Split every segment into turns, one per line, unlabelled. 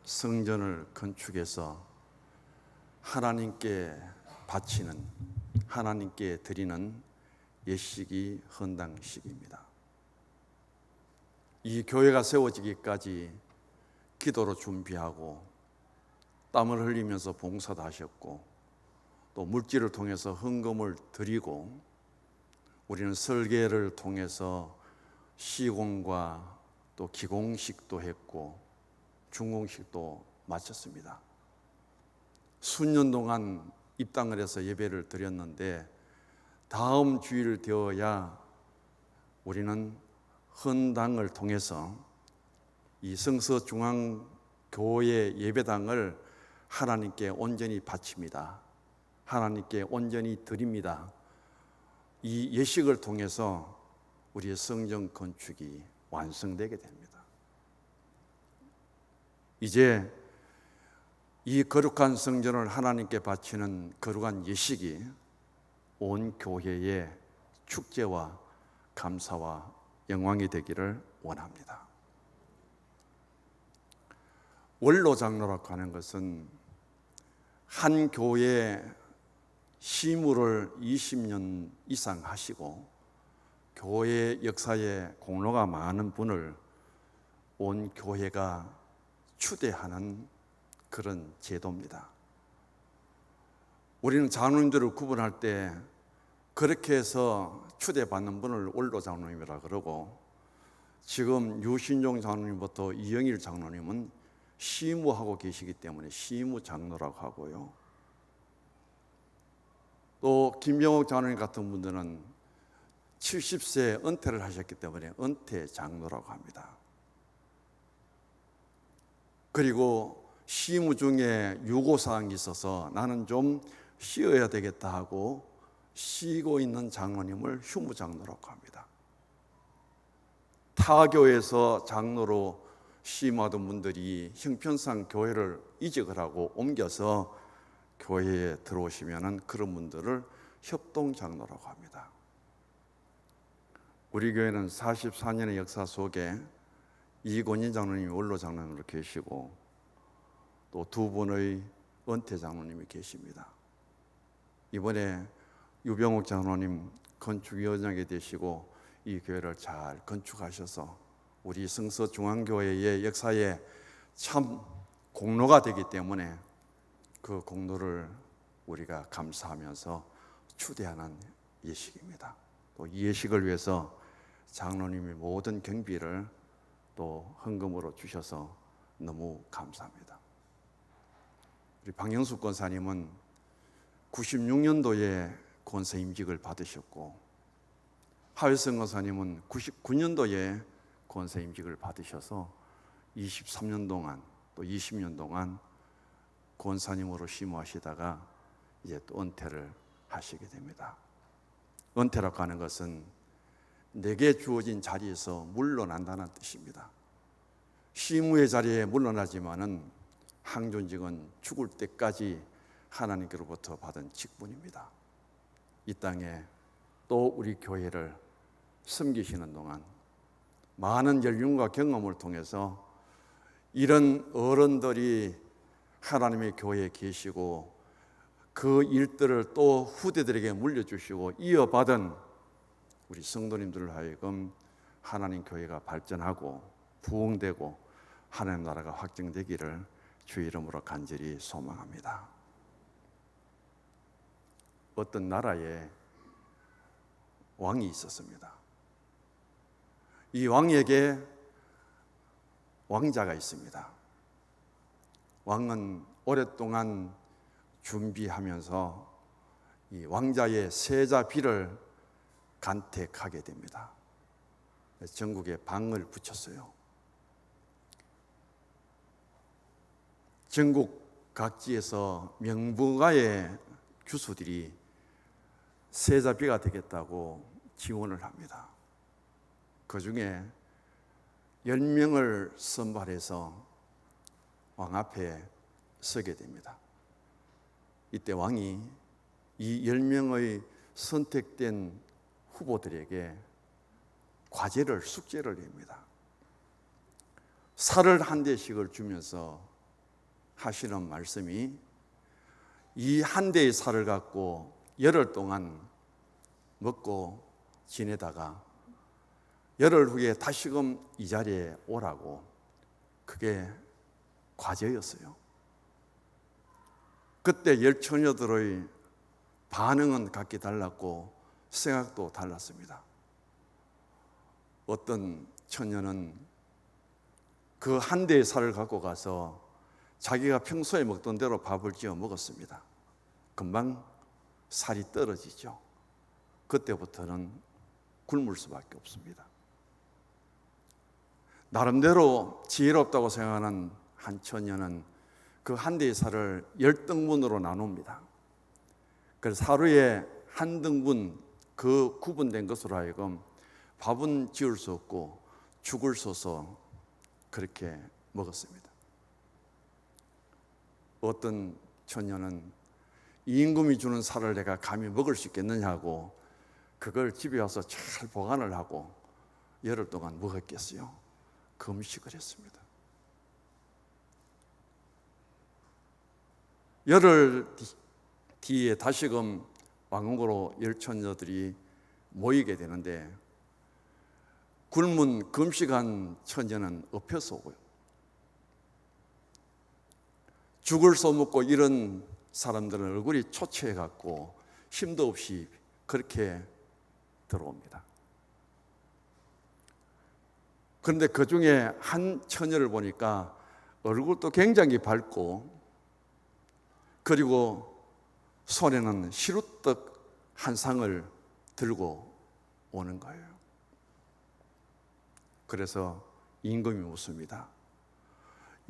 성전을 건축해서 하나님께 바치는, 하나님께 드리는 예식이 헌당식입니다. 이 교회가 세워지기까지 기도로 준비하고 땀을 흘리면서 봉사도 하셨고 또 물질을 통해서 헌금을 드리고 우리는 설계를 통해서 시공과 또 기공식도 했고 준공식도 마쳤습니다. 수년 동안 입당을 해서 예배를 드렸는데 다음 주일 되어야 우리는 헌당을 통해서 이 성서중앙교회 예배당을 하나님께 온전히 바칩니다. 하나님께 온전히 드립니다. 이 예식을 통해서 우리의 성전 건축이 완성되게 됩니다. 이제 이 거룩한 성전을 하나님께 바치는 거룩한 예식이 온 교회의 축제와 감사와 영광이 되기를 원합니다. 원로장로라고 하는 것은 한 교회 시무를 20년 이상 하시고 교회 역사에 공로가 많은 분을 온 교회가 추대하는 그런 제도입니다. 우리는 장로님들을 구분할 때 그렇게 해서 추대받는 분을 원로장로님이라 그러고, 지금 유신종 장로님부터 이영일 장로님은 시무하고 계시기 때문에 시무장로라고 하고요. 또 김병옥 장로님 같은 분들은 70세 은퇴를 하셨기 때문에 은퇴장로라고 합니다. 그리고 시무 중에 유고사항이 있어서 나는 좀 쉬어야 되겠다 하고 쉬고 있는 장로님을 휴무장로라고 합니다. 타교에서 장로로 시무하던 분들이 형편상 교회를 이직을 하고 옮겨서 교회에 들어오시면 그런 분들을 협동장로라고 합니다. 우리 교회는 44년의 역사 속에 이권인 장로님이 원로장로님으로 계시고 또 두 분의 은퇴장로님이 계십니다. 이번에 유병욱 장로님 건축위원장이 되시고 이 교회를 잘 건축하셔서 우리 성서중앙교회의 역사에 참 공로가 되기 때문에 그 공로를 우리가 감사하면서 추대하는 예식입니다. 또 이 예식을 위해서 장로님이 모든 경비를 또 헌금으로 주셔서 너무 감사합니다. 우리 방영숙 권사님은 96년도에 권사임직을 받으셨고, 하일성 권사님은 99년도에 권사임직을 받으셔서 23년 동안 또 20년 동안 권사님으로 심호하시다가 이제 또 은퇴를 하시게 됩니다. 은퇴라고 하는 것은 내게 주어진 자리에서 물러난다는 뜻입니다. 시무의 자리에 물러나지만은 항존직은 죽을 때까지 하나님께로부터 받은 직분입니다. 이 땅에 또 우리 교회를 섬기시는 동안 많은 연륜과 경험을 통해서 이런 어른들이 하나님의 교회에 계시고 그 일들을 또 후대들에게 물려주시고 이어받은 우리 성도님들을 하여금 하나님 교회가 발전하고 부흥되고 하나님 나라가 확정되기를 주의 이름으로 간절히 소망합니다. 어떤 나라에 왕이 있었습니다. 이 왕에게 왕자가 있습니다. 왕은 오랫동안 준비하면서 이 왕자의 세자비를 간택하게 됩니다. 전국에 방을 붙였어요. 전국 각지에서 명부가의 교수들이 세자비가 되겠다고 지원을 합니다. 그 중에 10명을 선발해서 왕 앞에 서게 됩니다. 이때 왕이 이 10명의 선택된 후보들에게 과제를, 숙제를 냅니다. 살을 한 대씩을 주면서 하시는 말씀이 이 한 대의 살을 갖고 열흘 동안 먹고 지내다가 열흘 후에 다시금 이 자리에 오라고, 그게 과제였어요. 그때 열 처녀들의 반응은 각기 달랐고 생각도 달랐습니다. 어떤 처녀는 그 한 대의 살을 갖고 가서 자기가 평소에 먹던 대로 밥을 지어 먹었습니다. 금방 살이 떨어지죠. 그때부터는 굶을 수밖에 없습니다. 나름대로 지혜롭다고 생각하는 한 처녀는 그 한 대의 살을 10등분으로 나눕니다. 그래서 하루에 한 등분, 그 구분된 것으로 하여금 밥은 지을 수 없고 죽을 써서 그렇게 먹었습니다. 어떤 처녀는 이 임금이 주는 살을 내가 감히 먹을 수 있겠느냐고 그걸 집에 와서 잘 보관을 하고 열흘 동안 먹었겠어요. 금식을 했습니다. 열흘 뒤에 다시금 왕궁으로 열 처녀들이 모이게 되는데 굶은 금식한 처녀는 엎혀서 오고요. 죽을 써먹고 이런 사람들은 얼굴이 초췌해 갖고 힘도 없이 그렇게 들어옵니다. 그런데 그 중에 한 처녀를 보니까 얼굴도 굉장히 밝고, 그리고 손에는 시루떡 한 상을 들고 오는 거예요. 그래서 임금이 묻습니다.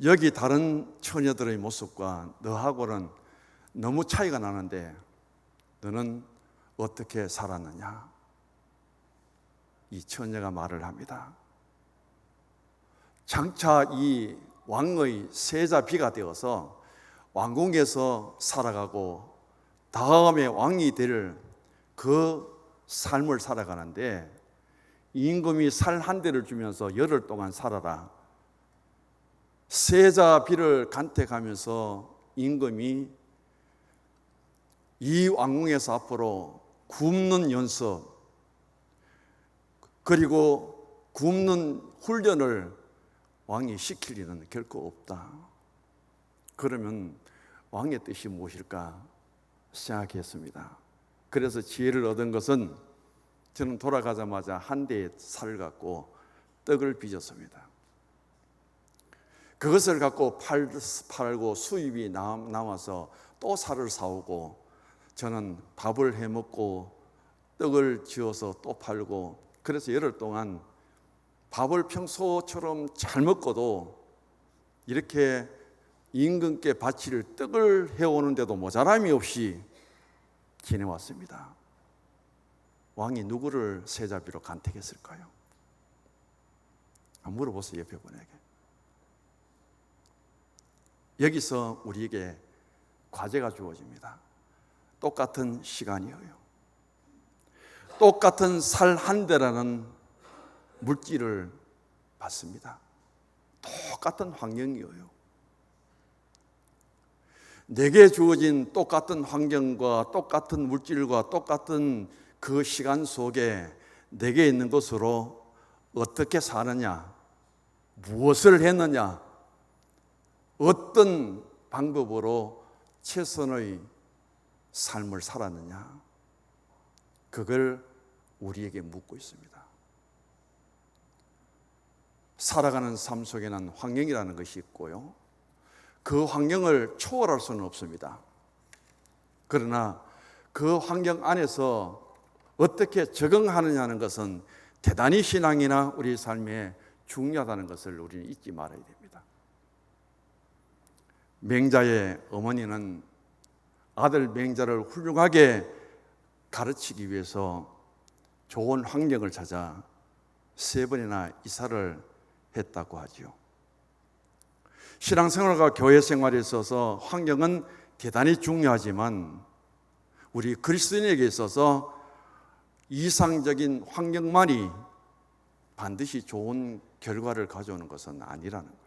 여기 다른 처녀들의 모습과 너하고는 너무 차이가 나는데 너는 어떻게 살았느냐? 이 처녀가 말을 합니다. 장차 이 왕의 세자비가 되어서 왕궁에서 살아가고 다음에 왕이 될 그 삶을 살아가는데 임금이 살 한 대를 주면서 열흘 동안 살아라. 세자비를 간택하면서 임금이 이 왕궁에서 앞으로 굶는 연습 그리고 굶는 훈련을 왕이 시킬 일은 결코 없다. 그러면 왕의 뜻이 무엇일까 생각했습니다. 그래서 지혜를 얻은 것은 저는 돌아가자마자 한 대의 살을 갖고 떡을 빚었습니다. 그것을 갖고 팔고 수입이 남아서 또 살을 사오고 저는 밥을 해먹고 떡을 지어서 또 팔고, 그래서 열흘 동안 밥을 평소처럼 잘 먹고도 이렇게 임금께 바칠 떡을 해오는데도 모자람이 없이 지내왔습니다. 왕이 누구를 세자비로 간택했을까요? 한번 물어보세요, 옆에 분에게. 여기서 우리에게 과제가 주어집니다. 똑같은 시간이에요. 똑같은 살 한 대라는 물질을 받습니다. 똑같은 환경이에요. 내게 주어진 똑같은 환경과 똑같은 물질과 똑같은 그 시간 속에 내게 있는 것으로 어떻게 사느냐, 무엇을 했느냐, 어떤 방법으로 최선의 삶을 살았느냐, 그걸 우리에게 묻고 있습니다. 살아가는 삶 속에는 환경이라는 것이 있고요, 그 환경을 초월할 수는 없습니다. 그러나 그 환경 안에서 어떻게 적응하느냐는 것은 대단히 신앙이나 우리 삶에 중요하다는 것을 우리는 잊지 말아야 됩니다. 맹자의 어머니는 아들 맹자를 훌륭하게 가르치기 위해서 좋은 환경을 찾아 3번이나 이사를 했다고 하죠. 신앙생활과 교회 생활에 있어서 환경은 대단히 중요하지만 우리 그리스도인에게 있어서 이상적인 환경만이 반드시 좋은 결과를 가져오는 것은 아니라는 거예요.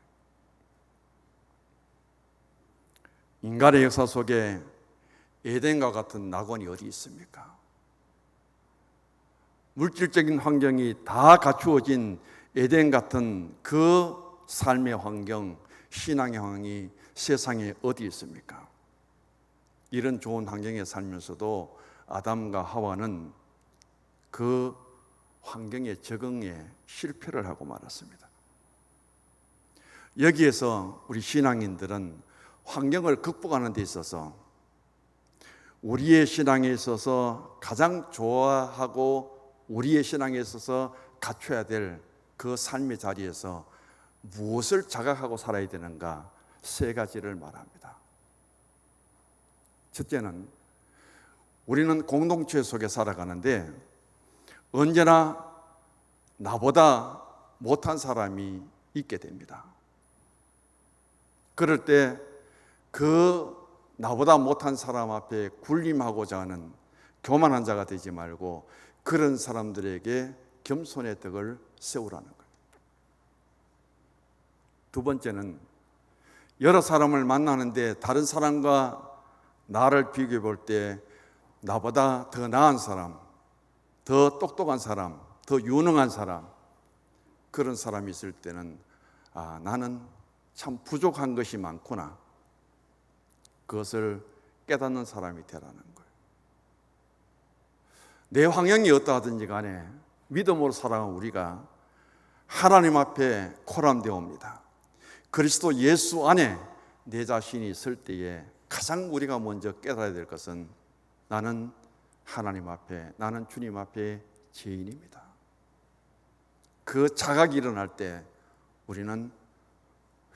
인간의 역사 속에 에덴과 같은 낙원이 어디 있습니까? 물질적인 환경이 다 갖추어진 에덴 같은 그 삶의 환경, 신앙의 환경이 세상에 어디 있습니까? 이런 좋은 환경에 살면서도 아담과 하와는 그 환경에 적응에 실패를 하고 말았습니다. 여기에서 우리 신앙인들은 환경을 극복하는 데 있어서 우리의 신앙에 있어서 가장 좋아하고 우리의 신앙에 있어서 갖춰야 될 그 삶의 자리에서 무엇을 자각하고 살아야 되는가, 세 가지를 말합니다. 첫째는 우리는 공동체 속에 살아가는데 언제나 나보다 못한 사람이 있게 됩니다. 그럴 때 그 나보다 못한 사람 앞에 군림하고자 하는 교만한 자가 되지 말고 그런 사람들에게 겸손의 덕을 세우라는 거예요. 두 번째는 여러 사람을 만나는데 다른 사람과 나를 비교해 볼 때 나보다 더 나은 사람, 더 똑똑한 사람, 더 유능한 사람, 그런 사람이 있을 때는 나는 참 부족한 것이 많구나, 그것을 깨닫는 사람이 되라는 거예요. 내 환경이 어떠하든지 간에 믿음으로 살아가는 우리가 하나님 앞에 코람되옵니다. 그리스도 예수 안에 내 자신이 있을 때에 가장 우리가 먼저 깨달아야 될 것은 나는 하나님 앞에, 나는 주님 앞에 죄인입니다. 그 자각이 일어날 때 우리는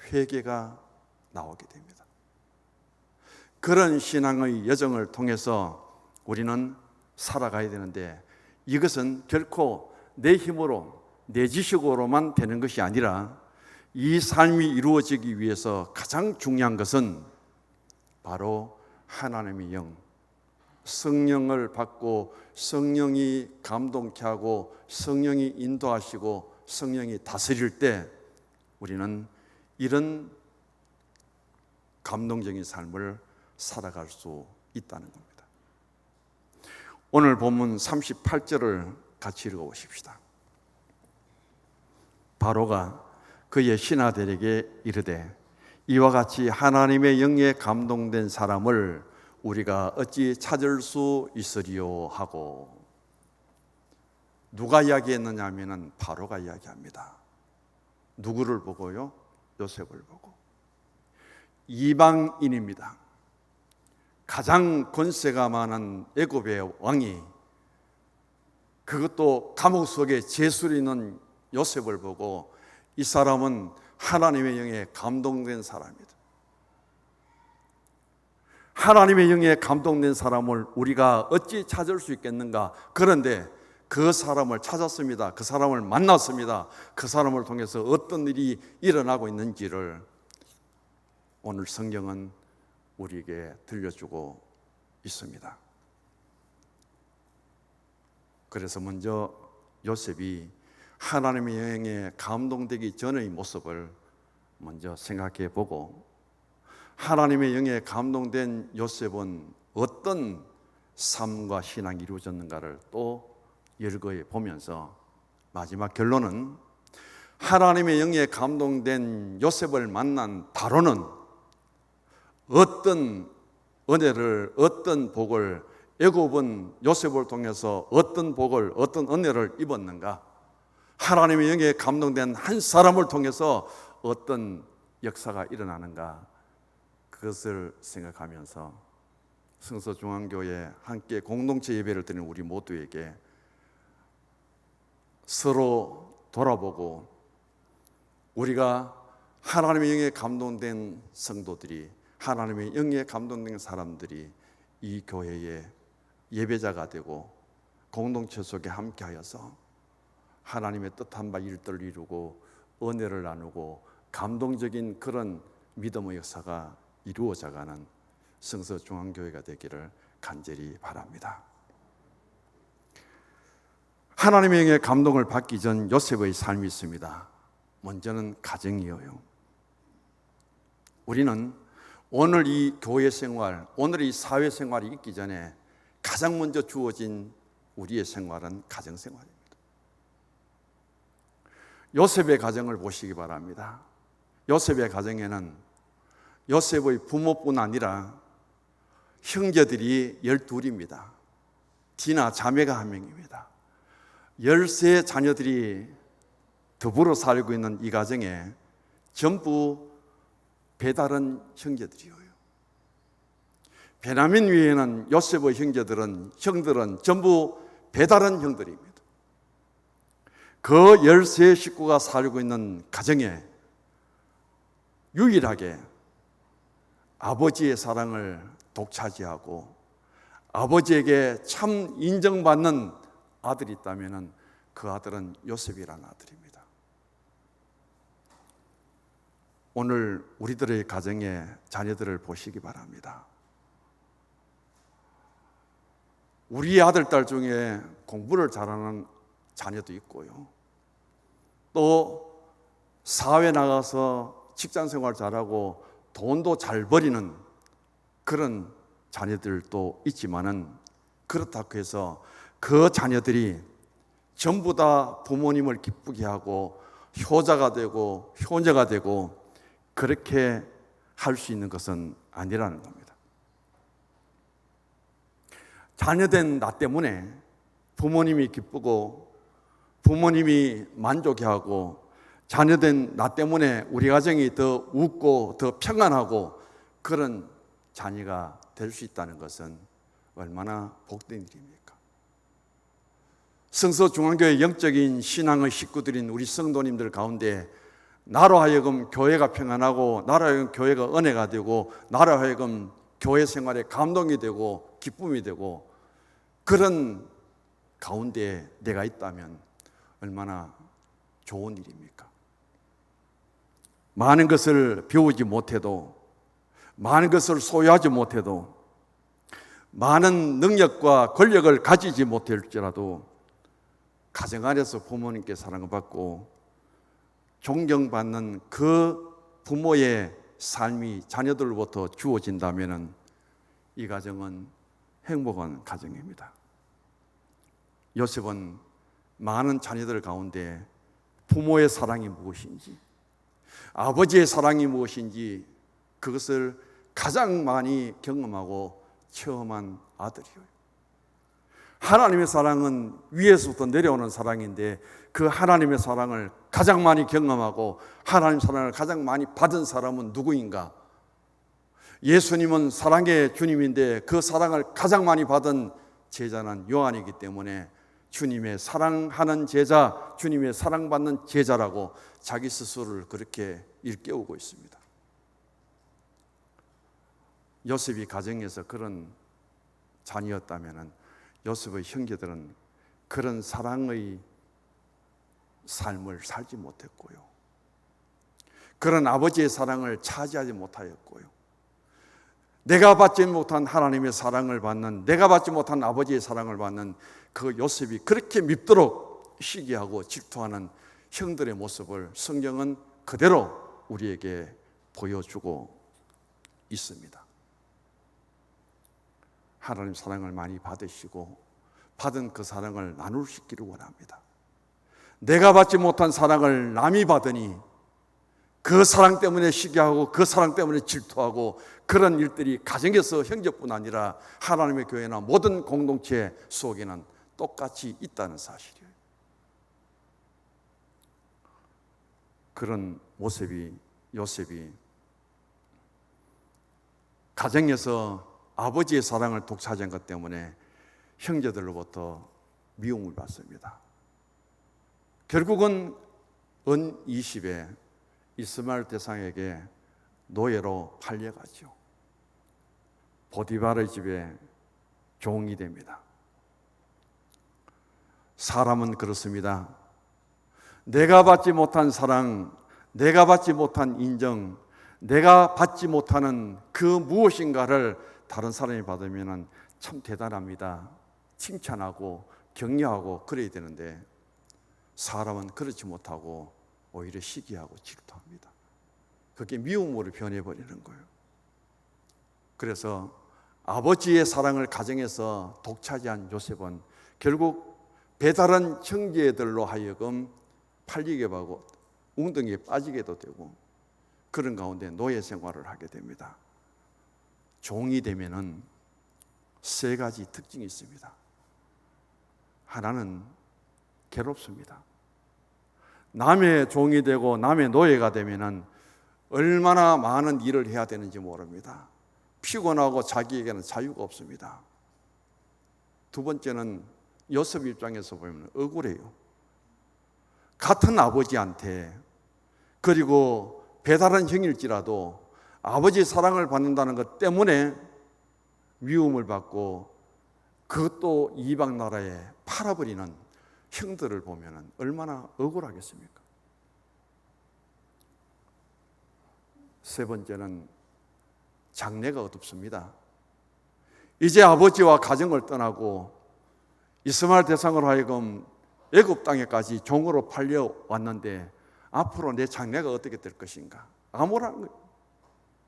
회개가 나오게 됩니다. 그런 신앙의 여정을 통해서 우리는 살아가야 되는데 이것은 결코 내 힘으로, 내 지식으로만 되는 것이 아니라 이 삶이 이루어지기 위해서 가장 중요한 것은 바로 하나님의 영, 성령을 받고 성령이 감동케 하고 성령이 인도하시고 성령이 다스릴 때 우리는 이런 감동적인 삶을 살아갈 수 있다는 겁니다. 오늘 본문 38절을 같이 읽어보십시다. 바로가 그의 신하들에게 이르되 이와 같이 하나님의 영에 감동된 사람을 우리가 어찌 찾을 수 있으리요 하고, 누가 이야기했느냐 하면 바로가 이야기합니다. 누구를 보고요? 요셉을 보고. 이방인입니다. 가장 권세가 많은 애굽의 왕이, 그것도 감옥 속에 제술이 있는 요셉을 보고 이 사람은 하나님의 영에 감동된 사람이다. 하나님의 영에 감동된 사람을 우리가 어찌 찾을 수 있겠는가? 그런데 그 사람을 찾았습니다. 그 사람을 만났습니다. 그 사람을 통해서 어떤 일이 일어나고 있는지를 오늘 성경은 우리에게 들려주고 있습니다. 그래서 먼저 요셉이 하나님의 영에 감동되기 전의 모습을 먼저 생각해 보고, 하나님의 영에 감동된 요셉은 어떤 삶과 신앙이 이루어졌는가를 또 열거해 보면서 마지막 결론은 하나님의 영에 감동된 요셉을 만난 바로는 어떤 은혜를, 어떤 복을, 애굽은 요셉을 통해서 어떤 복을, 어떤 은혜를 입었는가, 하나님의 영에 감동된 한 사람을 통해서 어떤 역사가 일어나는가, 그것을 생각하면서 성서중앙교회 함께 공동체 예배를 드리는 우리 모두에게 서로 돌아보고 우리가 하나님의 영에 감동된 성도들이, 하나님의 영에 감동된 사람들이 이 교회의 예배자가 되고 공동체 속에 함께하여서 하나님의 뜻한 바 일들을 이루고 은혜를 나누고 감동적인 그런 믿음의 역사가 이루어져가는 성서중앙교회가 되기를 간절히 바랍니다. 하나님의 영의 감동을 받기 전 요셉의 삶이 있습니다. 먼저는 가정이에요. 우리는 오늘 이 교회 생활, 오늘 이 사회 생활이 있기 전에 가장 먼저 주어진 우리의 생활은 가정 생활입니다. 요셉의 가정을 보시기 바랍니다. 요셉의 가정에는 요셉의 부모뿐 아니라 형제들이 12입니다. 디나 자매가 1명입니다. 13 자녀들이 더불어 살고 있는 이 가정에 전부 배다른 형제들이에요. 베냐민 위에는 요셉의 형들은 전부 배다른 형들입니다. 그 13 식구가 살고 있는 가정에 유일하게 아버지의 사랑을 독차지하고 아버지에게 참 인정받는 아들이 있다면 그 아들은 요셉이라는 아들입니다. 오늘 우리들의 가정의 자녀들을 보시기 바랍니다. 우리 아들, 딸 중에 공부를 잘하는 자녀도 있고요. 또 사회 나가서 직장 생활 잘하고 돈도 잘 벌이는 그런 자녀들도 있지만은 그렇다고 해서 그 자녀들이 전부 다 부모님을 기쁘게 하고 효자가 되고 효녀가 되고 그렇게 할 수 있는 것은 아니라는 겁니다. 자녀된 나 때문에 부모님이 기쁘고 부모님이 만족해하고 자녀된 나 때문에 우리 가정이 더 웃고 더 평안하고 그런 자녀가 될 수 있다는 것은 얼마나 복된 일입니까? 성서중앙교회 영적인 신앙의 식구들인 우리 성도님들 가운데 나로 하여금 교회가 평안하고 나로 하여금 교회가 은혜가 되고 나로 하여금 교회 생활에 감동이 되고 기쁨이 되고 그런 가운데 내가 있다면 얼마나 좋은 일입니까? 많은 것을 배우지 못해도 많은 것을 소유하지 못해도 많은 능력과 권력을 가지지 못할지라도 가정 안에서 부모님께 사랑을 받고 존경받는 그 부모의 삶이 자녀들로부터 주어진다면 이 가정은 행복한 가정입니다. 요셉은 많은 자녀들 가운데 부모의 사랑이 무엇인지 아버지의 사랑이 무엇인지 그것을 가장 많이 경험하고 체험한 아들이에요. 하나님의 사랑은 위에서부터 내려오는 사랑인데 그 하나님의 사랑을 가장 많이 경험하고 하나님의 사랑을 가장 많이 받은 사람은 누구인가? 예수님은 사랑의 주님인데 그 사랑을 가장 많이 받은 제자는 요한이기 때문에 주님의 사랑하는 제자, 주님의 사랑받는 제자라고 자기 스스로를 그렇게 일깨우고 있습니다. 요셉이 가정에서 그런 자녀였다면 요셉의 형제들은 그런 사랑의 삶을 살지 못했고요. 그런 아버지의 사랑을 차지하지 못하였고요. 내가 받지 못한 하나님의 사랑을 받는, 내가 받지 못한 아버지의 사랑을 받는 그 요셉이 그렇게 밉도록 시기하고 질투하는 형들의 모습을 성경은 그대로 우리에게 보여주고 있습니다. 하나님 사랑을 많이 받으시고 받은 그 사랑을 나눌 수 있기를 원합니다. 내가 받지 못한 사랑을 남이 받으니 그 사랑 때문에 시기하고 그 사랑 때문에 질투하고 그런 일들이 가정에서 형제뿐 아니라 하나님의 교회나 모든 공동체 속에는 똑같이 있다는 사실이에요. 그런 요셉이 가정에서 아버지의 사랑을 독차지한 것 때문에 형제들로부터 미움을 받습니다. 결국은 은 20에 이스마엘 대상에게 노예로 팔려가죠. 보디발의 집에 종이 됩니다. 사람은 그렇습니다. 내가 받지 못한 사랑, 내가 받지 못한 인정, 내가 받지 못하는 그 무엇인가를 다른 사람이 받으면 참 대단합니다. 칭찬하고 격려하고 그래야 되는데 사람은 그렇지 못하고 오히려 시기하고 질투합니다. 그게 미움으로 변해버리는 거예요. 그래서 아버지의 사랑을 가정에서 독차지한 요셉은 결국 배다른 형제들로 하여금 팔리게 하고 웅덩이에 빠지게도 되고 그런 가운데 노예 생활을 하게 됩니다. 종이 되면은 세 가지 특징이 있습니다. 하나는 괴롭습니다. 남의 종이 되고 남의 노예가 되면은 얼마나 많은 일을 해야 되는지 모릅니다. 피곤하고 자기에게는 자유가 없습니다. 두 번째는 요셉 입장에서 보면 억울해요. 같은 아버지한테, 그리고 배다른 형일지라도 아버지의 사랑을 받는다는 것 때문에 미움을 받고 그것도 이방 나라에 팔아버리는 형들을 보면 얼마나 억울하겠습니까? 세 번째는 장래가 어둡습니다. 이제 아버지와 가정을 떠나고 이스마엘 대상으로 하여금 애굽 땅에까지 종으로 팔려왔는데 앞으로 내 장래가 어떻게 될 것인가? 암울한 거예요.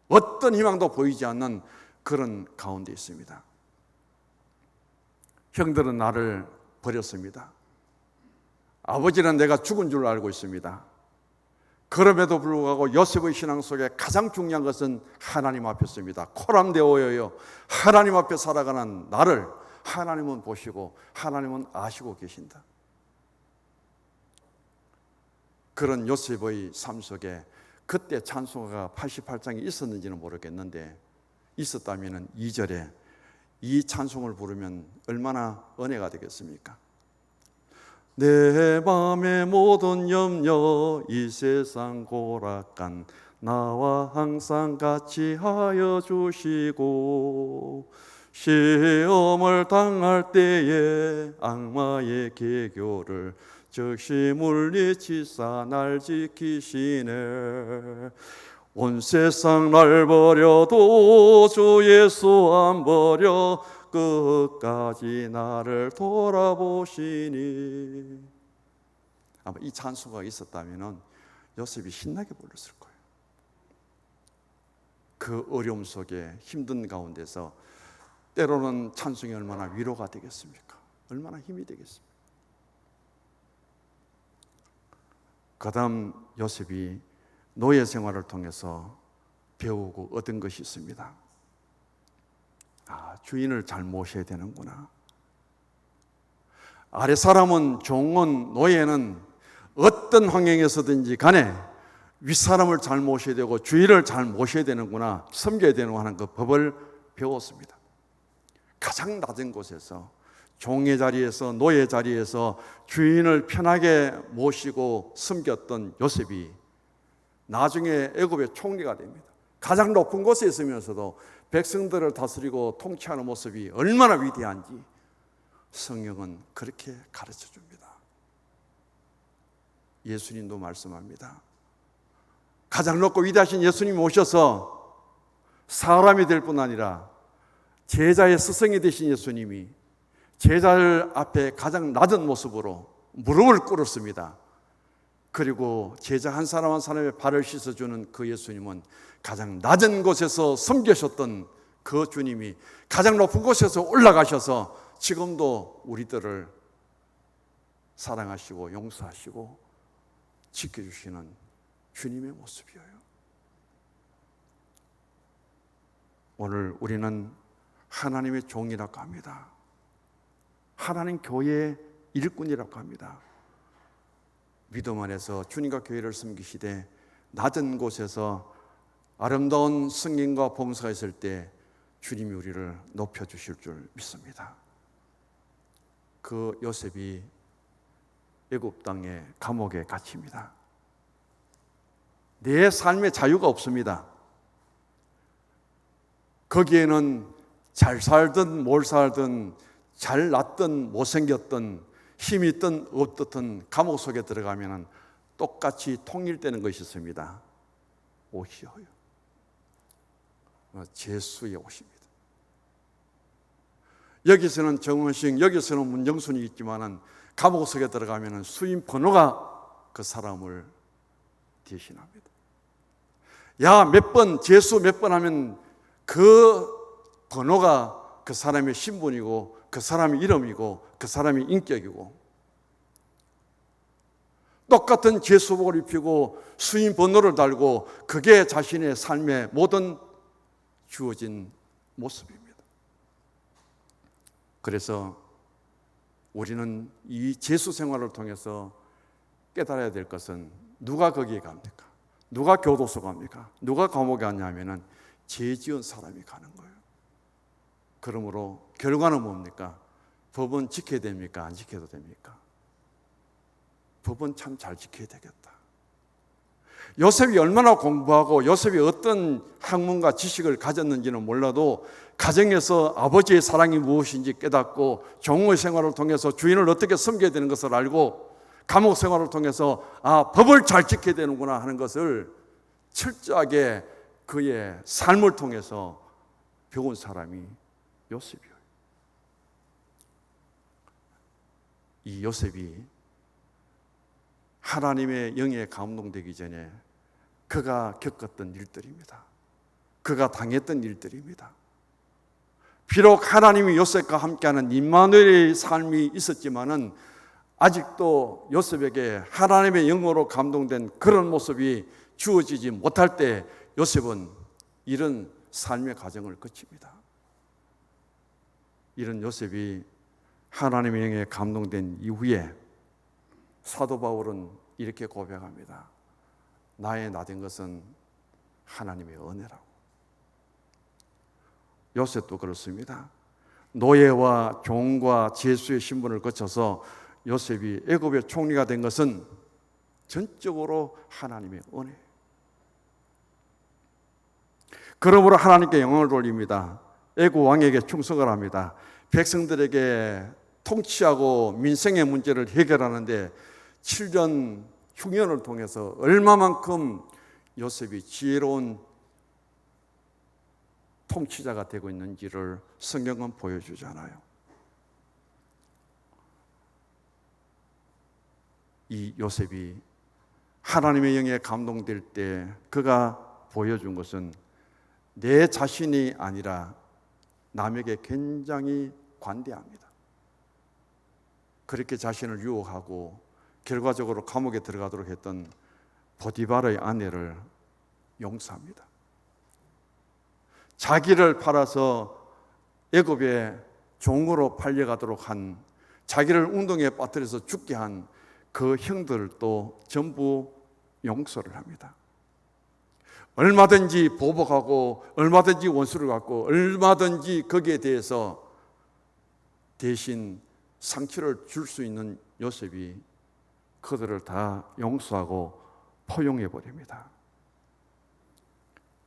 어떤 희망도 보이지 않는 그런 가운데 있습니다. 형들은 나를 버렸습니다. 아버지는 내가 죽은 줄 알고 있습니다. 그럼에도 불구하고 요셉의 신앙 속에 가장 중요한 것은 하나님 앞이었습니다. 코람데오여요. 하나님 앞에 살아가는 나를 하나님은 보시고 하나님은 아시고 계신다. 그런 요셉의 삶 속에 그때 찬송가가 88장이 있었는지는 모르겠는데 있었다면 2절에 이 찬송을 부르면 얼마나 은혜가 되겠습니까? 내 맘의 모든 염려 이 세상 고락간 나와 항상 같이 하여 주시고 시험을 당할 때에 악마의 계교를 즉시 물리치사 날 지키시네. 온 세상 날 버려도 주 예수 안 버려 끝까지 나를 돌아보시니. 아마 이 찬송가 있었다면 요셉이 신나게 불렀을 거예요. 그 어려움 속에 힘든 가운데서 때로는 찬송이 얼마나 위로가 되겠습니까? 얼마나 힘이 되겠습니까? 그 다음 요셉이 노예 생활을 통해서 배우고 얻은 것이 있습니다. 주인을 잘 모셔야 되는구나. 아래 사람은, 종은, 노예는 어떤 환경에서든지 간에 윗사람을 잘 모셔야 되고 주인을 잘 모셔야 되는구나, 섬겨야 되는구나 하는 그 법을 배웠습니다. 가장 낮은 곳에서, 종의 자리에서, 노예 자리에서 주인을 편하게 모시고 섬겼던 요셉이 나중에 애굽의 총리가 됩니다. 가장 높은 곳에 있으면서도 백성들을 다스리고 통치하는 모습이 얼마나 위대한지 성경은 그렇게 가르쳐 줍니다. 예수님도 말씀합니다. 가장 높고 위대하신 예수님이 오셔서 사람이 될 뿐 아니라 제자의 스승이 되신 예수님이 제자들 앞에 가장 낮은 모습으로 무릎을 꿇었습니다. 그리고 제자 한 사람 한 사람의 발을 씻어주는 그 예수님은 가장 낮은 곳에서 섬기셨던 그 주님이 가장 높은 곳에서 올라가셔서 지금도 우리들을 사랑하시고 용서하시고 지켜주시는 주님의 모습이에요. 오늘 우리는 하나님의 종이라고 합니다. 하나님 교회의 일꾼이라고 합니다. 믿음 안에서 주님과 교회를 섬기시되 낮은 곳에서 아름다운 승인과 봉사가 있을 때 주님이 우리를 높여주실 줄 믿습니다. 그 요셉이 애굽 땅의 감옥에 갇힙니다. 내 삶의 자유가 없습니다. 거기에는 잘 살든 뭘 살든 잘 났든 못생겼든 힘이 있든 없든 감옥 속에 들어가면 똑같이 통일되는 것이 있습니다. 옷이요. 제수의 옷입니다. 여기서는 정원식, 여기서는 문정순이 있지만은 감옥 속에 들어가면 수임 번호가 그 사람을 대신합니다. 야, 몇 번, 제수 몇 번 하면 그 번호가 그 사람의 신분이고 그 사람의 이름이고 그 사람의 인격이고, 똑같은 제수복을 입히고 수인 번호를 달고 그게 자신의 삶의 모든 주어진 모습입니다. 그래서 우리는 이 제수 생활을 통해서 깨달아야 될 것은, 누가 거기에 갑니까? 누가 교도소 갑니까? 누가 감옥에 갔냐면은 죄 지은 사람이 가는 거예요. 그러므로 결과는 뭡니까? 법은 지켜야 됩니까? 안 지켜도 됩니까? 법은 참 잘 지켜야 되겠다. 요셉이 얼마나 공부하고 요셉이 어떤 학문과 지식을 가졌는지는 몰라도 가정에서 아버지의 사랑이 무엇인지 깨닫고 종의 생활을 통해서 주인을 어떻게 섬겨야 되는 것을 알고 감옥 생활을 통해서 법을 잘 지켜야 되는구나 하는 것을 철저하게 그의 삶을 통해서 배운 사람이 요셉이에요. 이 요셉이 하나님의 영에 감동되기 전에 그가 겪었던 일들입니다. 그가 당했던 일들입니다. 비록 하나님이 요셉과 함께하는 임마누엘의 삶이 있었지만은 아직도 요셉에게 하나님의 영으로 감동된 그런 모습이 주어지지 못할 때 요셉은 이런 삶의 과정을 거칩니다. 이런 요셉이 하나님의 영에 감동된 이후에 사도 바울은 이렇게 고백합니다. 나의 나된 것은 하나님의 은혜라고. 요셉도 그렇습니다. 노예와 종과 제수의 신분을 거쳐서 요셉이 애굽의 총리가 된 것은 전적으로 하나님의 은혜. 그러므로 하나님께 영광을 돌립니다. 애굽 왕에게 충성을 합니다. 백성들에게 통치하고 민생의 문제를 해결하는데 7년 흉년을 통해서 얼마만큼 요셉이 지혜로운 통치자가 되고 있는지를 성경은 보여주잖아요. 이 요셉이 하나님의 영에 감동될 때 그가 보여준 것은 내 자신이 아니라 남에게 굉장히 관대합니다. 그렇게 자신을 유혹하고 결과적으로 감옥에 들어가도록 했던 보디발의 아내를 용서합니다. 자기를 팔아서 애굽의 종으로 팔려가도록 한, 자기를 운동에 빠뜨려서 죽게 한 그 형들도 전부 용서를 합니다. 얼마든지 보복하고 얼마든지 원수를 갖고 얼마든지 거기에 대해서 대신 상처를 줄 수 있는 요셉이 그들을 다 용서하고 포용해 버립니다.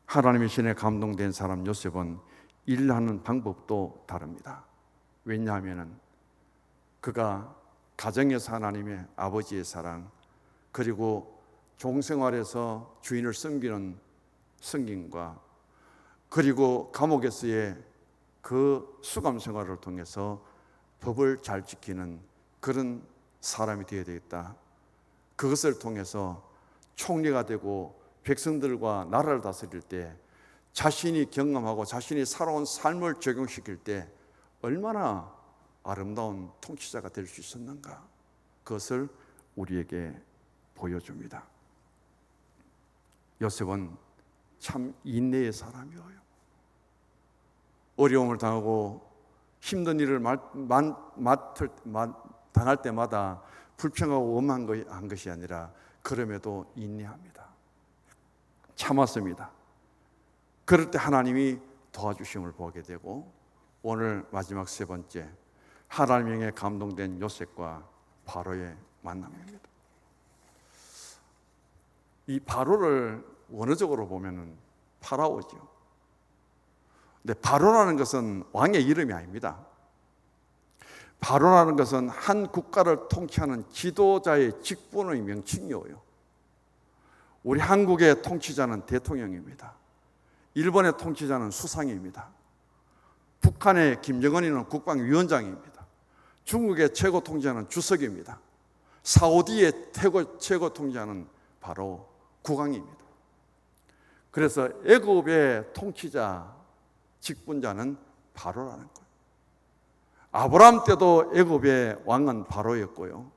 하나님의 신에 감동된 사람 요셉은 일하는 방법도 다릅니다. 왜냐하면 그가 가정에서 하나님의 아버지의 사랑, 그리고 종생활에서 주인을 섬기는 섬김과, 그리고 감옥에서의 그 수감 생활을 통해서 법을 잘 지키는 그런 사람이 되어야 되겠다. 그것을 통해서 총리가 되고 백성들과 나라를 다스릴 때 자신이 경험하고 자신이 살아온 삶을 적용시킬 때 얼마나 아름다운 통치자가 될 수 있었는가, 그것을 우리에게 보여줍니다. 요셉은 참 인내의 사람이에요. 어려움을 당하고 힘든 일을 당할 때마다 불평하고 원망한 것이 아니라 그럼에도 인내합니다. 참았습니다. 그럴 때 하나님이 도와주심을 보게 되고, 오늘 마지막 세 번째, 하나님의 영에 감동된 요셉과 바로의 만남입니다. 이 바로를 원어적으로 보면은 파라오죠. 근데 바로라는 것은 왕의 이름이 아닙니다. 바로라는 것은 한 국가를 통치하는 지도자의 직분의 명칭이에요. 우리 한국의 통치자는 대통령입니다. 일본의 통치자는 수상입니다. 북한의 김정은이는 국방위원장입니다. 중국의 최고 통치자는 주석입니다. 사우디의 최고 통치자는 바로 국왕입니다. 그래서 애굽의 통치자 직분자는 바로라는 거예요. 아브라함 때도 애굽의 왕은 바로였고요.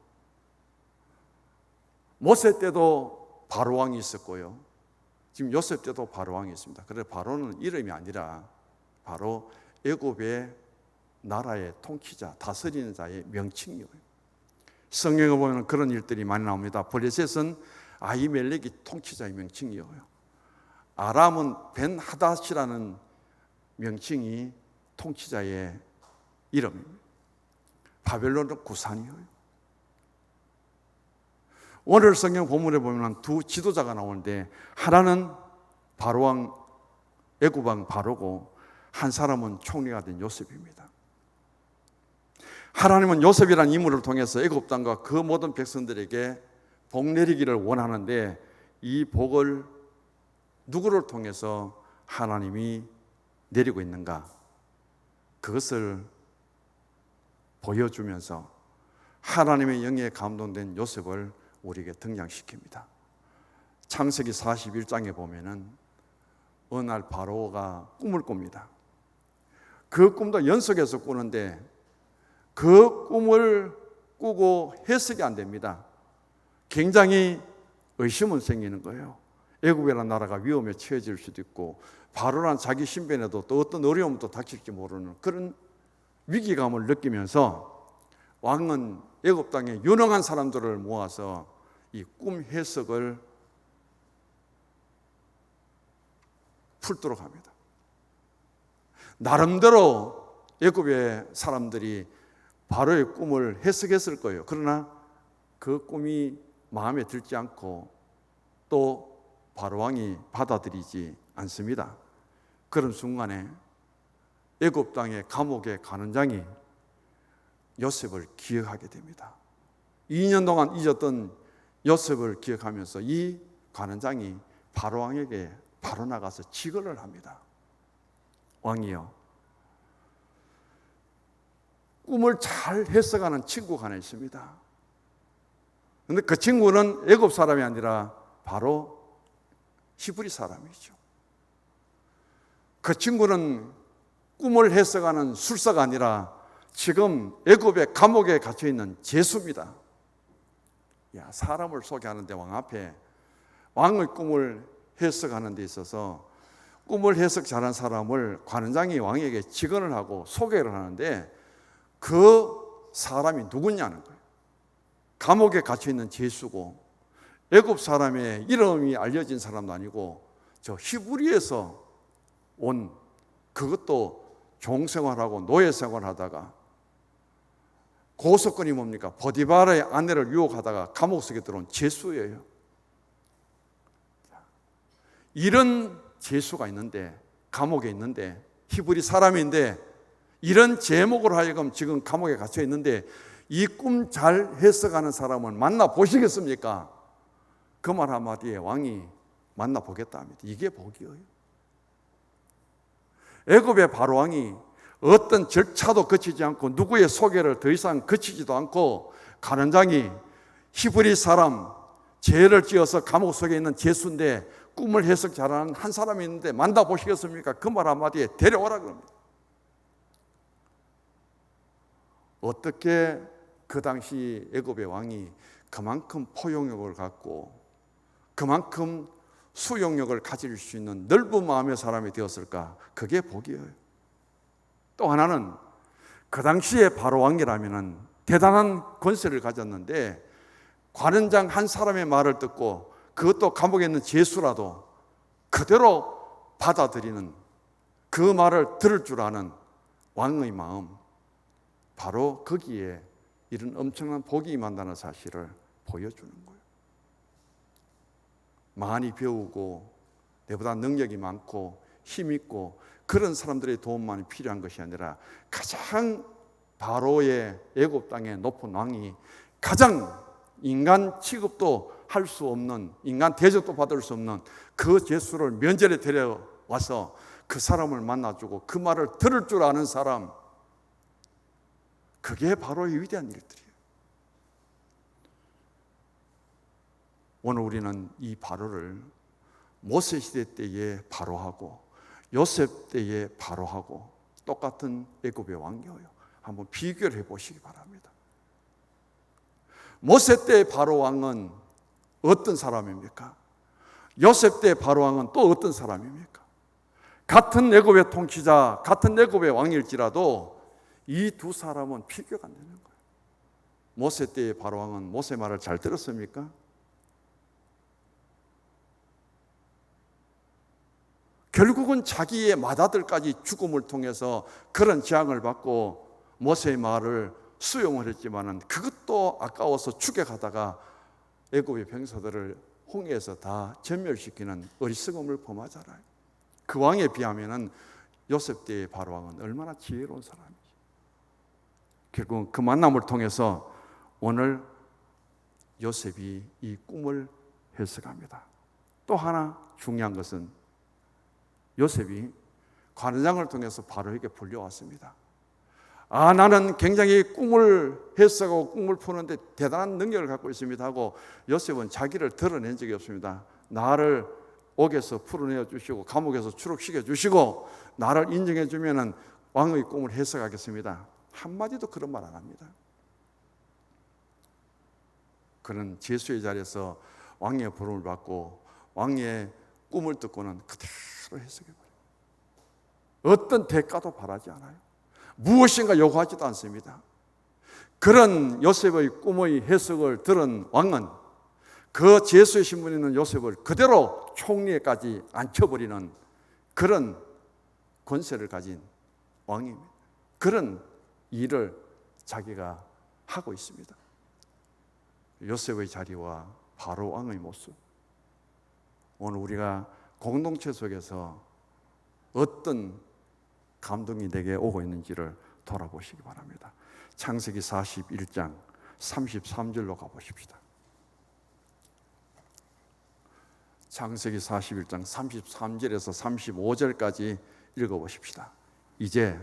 모세 때도 바로 왕이 있었고요. 지금 요셉 때도 바로 왕이 있습니다. 그래서 바로는 이름이 아니라 바로 애굽의 나라의 통치자, 다스리는 자의 명칭이에요. 성경에 보면 그런 일들이 많이 나옵니다. 블레셋은 아히멜렉이 통치자의 명칭이에요. 아람은 벤 하닷이라는 명칭이 통치자의 이름입니다. 바벨론은 구산이에요. 오늘 성경 본문에 보면 두 지도자가 나오는데 하나는 바로왕, 애굽왕 바로고 한 사람은 총리가 된 요셉입니다. 하나님은 요셉이라는 인물을 통해서 애굽 땅과 그 모든 백성들에게 복 내리기를 원하는데 이 복을 누구를 통해서 하나님이 내리고 있는가? 그것을 보여주면서 하나님의 영에 감동된 요셉을 우리에게 등장시킵니다. 창세기 41장에 보면은 어느 날 바로가 꿈을 꿉니다. 그 꿈도 연속해서 꾸는데 그 꿈을 꾸고 해석이 안 됩니다. 굉장히 의심은 생기는 거예요. 애굽이라는 나라가 위험에 처해질 수도 있고 바로란 자기 신변에도 또 어떤 어려움도 닥칠지 모르는 그런 위기감을 느끼면서 왕은 애굽 땅에 유능한 사람들을 모아서 이 꿈 해석을 풀도록 합니다. 나름대로 애굽의 사람들이 바로의 꿈을 해석했을 거예요. 그러나 그 꿈이 마음에 들지 않고 또 바로 왕이 받아들이지 않습니다. 그런 순간에 애굽 땅의 감옥에 가는 장이 요셉을 기억하게 됩니다. 2년 동안 잊었던 요셉을 기억하면서 이 관원장이 바로 왕에게 바로 나가서 지거를 합니다. 왕이요, 꿈을 잘 해석하는 친구가 하나 있습니다. 그런데 그 친구는 애굽 사람이 아니라 바로 히브리 사람이죠. 그 친구는 꿈을 해석하는 술사가 아니라 지금 애굽의 감옥에 갇혀 있는 죄수입니다. 야, 사람을 소개하는데 왕 앞에 왕의 꿈을 해석하는 데 있어서 꿈을 해석 잘한 사람을 관원장이 왕에게 직언을 하고 소개를 하는데 그 사람이 누구냐는 거예요. 감옥에 갇혀 있는 죄수고 애굽 사람의 이름이 알려진 사람도 아니고 저 히브리에서 온, 그것도 종생활하고 노예생활하다가 고소건이 뭡니까? 보디바라의 아내를 유혹하다가 감옥 속에 들어온 죄수예요. 이런 죄수가 있는데, 감옥에 있는데, 히브리 사람인데 이런 제목으로 하여금 지금 감옥에 갇혀 있는데 이 꿈 잘 해석하는 사람을 만나 보시겠습니까? 그 말 한마디에 왕이 만나 보겠다 합니다. 이게 복이에요. 애굽의 바로 왕이 어떤 절차도 거치지 않고 누구의 소개를 더 이상 거치지도 않고 관원장이 히브리 사람, 죄를 지어서 감옥 속에 있는 죄수인데 꿈을 해석 잘하는 한 사람이 있는데 만나보시겠습니까? 그 말 한마디에 데려오라 그럽니다. 어떻게 그 당시 애굽의 왕이 그만큼 포용력을 갖고 그만큼 수용력을 가질 수 있는 넓은 마음의 사람이 되었을까? 그게 복이에요. 또 하나는 그 당시에 바로 왕이라면 대단한 권세를 가졌는데 관원장 한 사람의 말을 듣고 그것도 감옥에 있는 죄수라도 그대로 받아들이는, 그 말을 들을 줄 아는 왕의 마음, 바로 거기에 이런 엄청난 복이 임한다는 사실을 보여주는 거예요. 많이 배우고 내보다 능력이 많고 힘 있고 그런 사람들의 도움만이 필요한 것이 아니라 가장 바로의 애굽 땅의 높은 왕이 가장 인간 취급도 할 수 없는, 인간 대접도 받을 수 없는 그 죄수를 면전에 데려와서 그 사람을 만나주고 그 말을 들을 줄 아는 사람, 그게 바로의 위대한 일들이에요. 오늘 우리는 이 바로를 모세 시대 때에 바로하고 요셉 때에 바로하고 똑같은 애굽의 왕이에요. 한번 비교를 해보시기 바랍니다. 모세 때 바로 왕은 어떤 사람입니까? 요셉 때 바로 왕은 또 어떤 사람입니까? 같은 애굽의 통치자, 같은 애굽의 왕일지라도 이 두 사람은 비교가 안 되는 거예요. 모세 때의 바로 왕은 모세 말을 잘 들었습니까? 결국은 자기의 맏아들까지 죽음을 통해서 그런 재앙을 받고 모세의 말을 수용을 했지만은 그것도 아까워서 추격하다가 애굽의 병사들을 홍해에서 다 전멸시키는 어리석음을 범하잖아요. 그 왕에 비하면은 요셉 때의 바로 왕은 얼마나 지혜로운 사람이지. 결국 그 만남을 통해서 오늘 요셉이 이 꿈을 해석합니다. 또 하나 중요한 것은 요셉이 관장을 통해서 바로에게 불려왔습니다. 나는 굉장히 꿈을 해석하고 꿈을 푸는데 대단한 능력을 갖고 있습니다 하고 요셉은 자기를 드러낸 적이 없습니다. 나를 옥에서 풀어내어 주시고 감옥에서 추록시켜 주시고 나를 인정해 주면은 왕의 꿈을 해석하겠습니다. 한마디도 그런 말 안 합니다. 그는 제수의 자리에서 왕의 부름을 받고 왕의 꿈을 듣고는 그대로 해석해버려요. 어떤 대가도 바라지 않아요. 무엇인가 요구하지도 않습니다. 그런 요셉의 꿈의 해석을 들은 왕은 그 제수의 신분에 있는 요셉을 그대로 총리에까지 앉혀버리는 그런 권세를 가진 왕입니다. 그런 일을 자기가 하고 있습니다. 요셉의 자리와 바로 왕의 모습, 오늘 우리가 공동체 속에서 어떤 감동이 내게 오고 있는지를 돌아보시기 바랍니다. 창세기 41장 33절로 가보십시다. 창세기 41장 33절에서 35절까지 읽어보십시다. 이제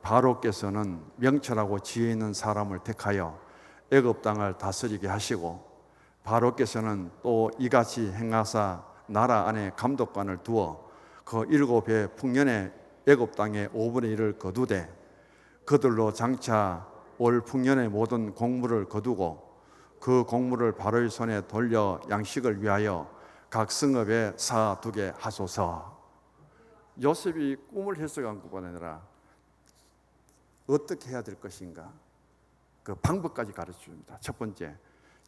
바로께서는 명철하고 지혜 있는 사람을 택하여 애굽 땅을 다스리게 하시고 바로께서는 또 이같이 행하사 나라 안에 감독관을 두어 그 7해 풍년에 애굽 땅의 5분의 1을 거두되 그들로 장차 올 풍년의 모든 곡물을 거두고 그 곡물을 바로의 손에 돌려 양식을 위하여 각 성읍에 사두게 하소서. 요셉이 꿈을 해석한 것뿐 아니라 어떻게 해야 될 것인가 그 방법까지 가르쳐 줍니다. 첫 번째,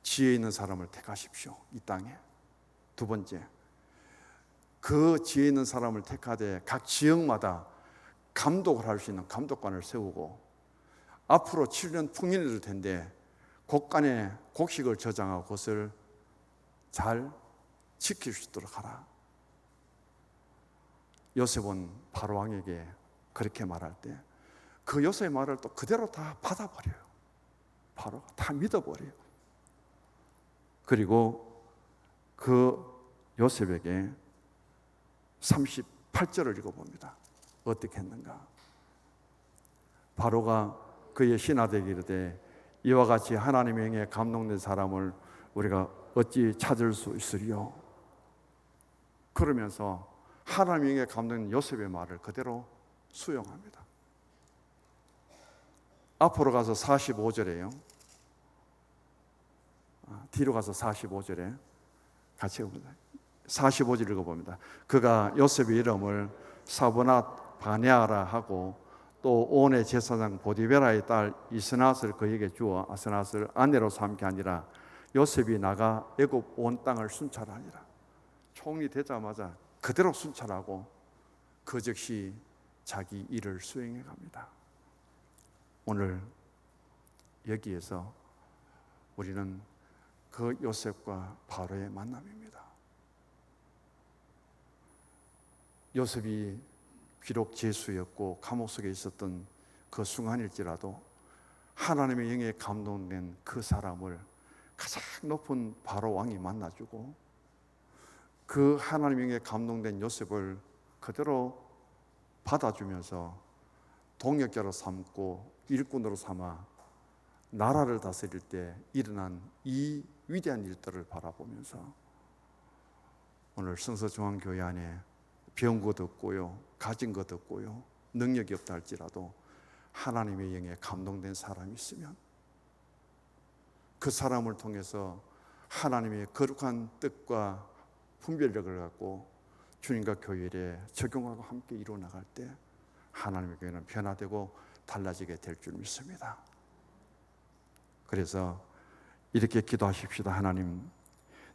지혜 있는 사람을 택하십시오. 이 땅에. 두 번째, 그 지혜 있는 사람을 택하되 각 지역마다 감독을 할 수 있는 감독관을 세우고 앞으로 7년 풍년이 될 텐데 곡간에 곡식을 저장하고 그것을 잘 지킬 수 있도록 하라. 요셉은 바로 왕에게 그렇게 말할 때 그 요셉의 말을 또 그대로 다 받아버려요. 바로 다 믿어버려요. 그리고 그 요셉에게 38절을 읽어봅니다. 어떻게 했는가? 바로가 그의 신하들에게 이르되 이와 같이 하나님의 영에 감동된 사람을 우리가 어찌 찾을 수 있으리요? 그러면서 하나님의 영에 감동된 요셉의 말을 그대로 수용합니다. 앞으로 가서 45절에요. 뒤로 가서 45절에 같이 읽어봅니다. 45절 읽어봅니다. 그가 요셉의 이름을 사브낫 바네아라 하고 또 온의 제사장 보디베라의 딸 이스낫을 그에게 주어 아스낫을 아내로 삼게 하니라. 요셉이 나가 애굽 온 땅을 순찰하니라. 총리 되자마자 그대로 순찰하고 그 즉시 자기 일을 수행해 갑니다. 오늘 여기에서 우리는 그 요셉과 바로의 만남입니다. 요셉이 비록 죄수였고 감옥 속에 있었던 그 순간일지라도 하나님의 영에 감동된 그 사람을 가장 높은 바로 왕이 만나주고 그 하나님의 영에 감동된 요셉을 그대로 받아주면서 동역자로 삼고 일꾼으로 삼아 나라를 다스릴 때 일어난 이 위대한 일들을 바라보면서 오늘 성서중앙교회 안에 배운 것 없고요, 가진 것 없고요, 능력이 없다 할지라도 하나님의 영에 감동된 사람이 있으면 그 사람을 통해서 하나님의 거룩한 뜻과 분별력을 갖고 주님과 교회에 적용하고 함께 이루어 나갈 때 하나님의 교회는 변화되고 달라지게 될 줄 믿습니다. 그래서 이렇게 기도하십시다. 하나님,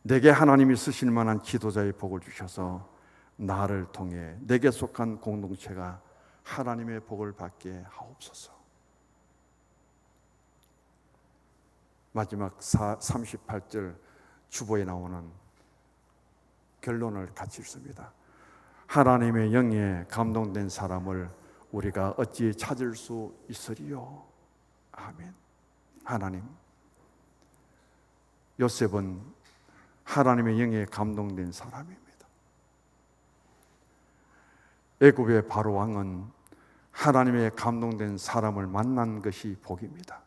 내게 하나님이 쓰실 만한 지도자의 복을 주셔서 나를 통해 내게 속한 공동체가 하나님의 복을 받게 하옵소서. 마지막 38절 주보에 나오는 결론을 같이 읽습니다. 하나님의 영에 감동된 사람을 우리가 어찌 찾을 수 있으리요? 아멘. 하나님, 요셉은 하나님의 영에 감동된 사람입니다. 애굽의 바로 왕은 하나님의 감동된 사람을 만난 것이 복입니다.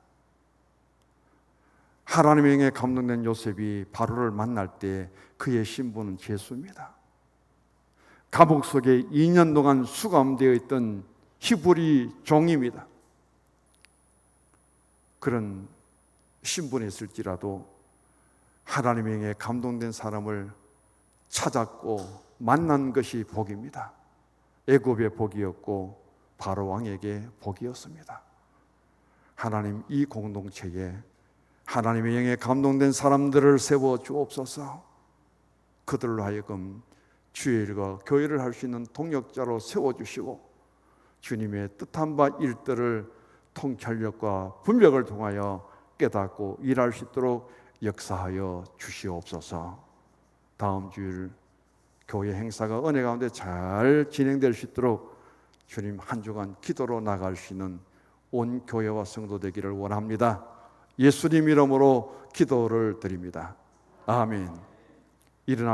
하나님의 영에 감동된 요셉이 바로를 만날 때 그의 신분은 죄수입니다. 감옥 속에 2년 동안 수감되어 있던 히브리 종입니다. 그런 신분에 있을지라도 하나님의 영에 감동된 사람을 찾았고 만난 것이 복입니다. 애굽의 복이었고 바로 왕에게 복이었습니다. 하나님, 이 공동체에 하나님의 영에 감동된 사람들을 세워 주옵소서. 그들로 하여금 주의 일과 교회를 할 수 있는 동역자로 세워주시고 주님의 뜻한 바 일들을 통찰력과 분별을 통하여 깨닫고 일할 수 있도록 역사하여 주시옵소서. 다음 주일 교회 행사가 은혜 가운데 잘 진행될 수 있도록 주님 한 주간 기도로 나갈 수 있는 온 교회와 성도 되기를 원합니다. 예수님 이름으로 기도를 드립니다. 아멘. 일어나